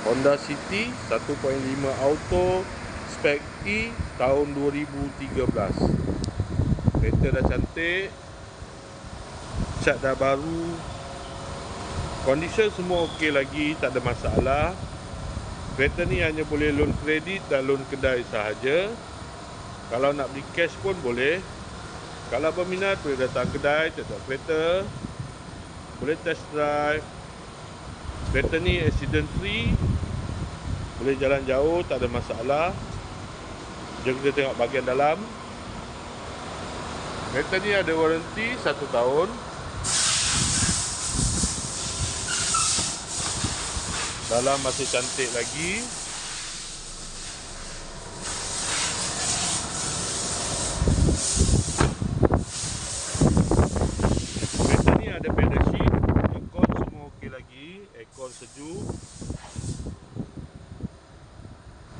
Honda City 1.5 auto spec E tahun 2013. Kereta dah cantik, cat dah baru, condition semua okey lagi, tak ada masalah. Kereta ni hanya boleh loan kredit dan loan kedai sahaja. Kalau nak beli cash pun boleh. Kalau berminat boleh datang kedai, tengok kereta, boleh test drive. Kereta ni accident free, boleh jalan jauh, tak ada masalah. Jom kita tengok bahagian dalam. Kereta ni ada waranti 1 tahun. Dalam masih cantik lagi.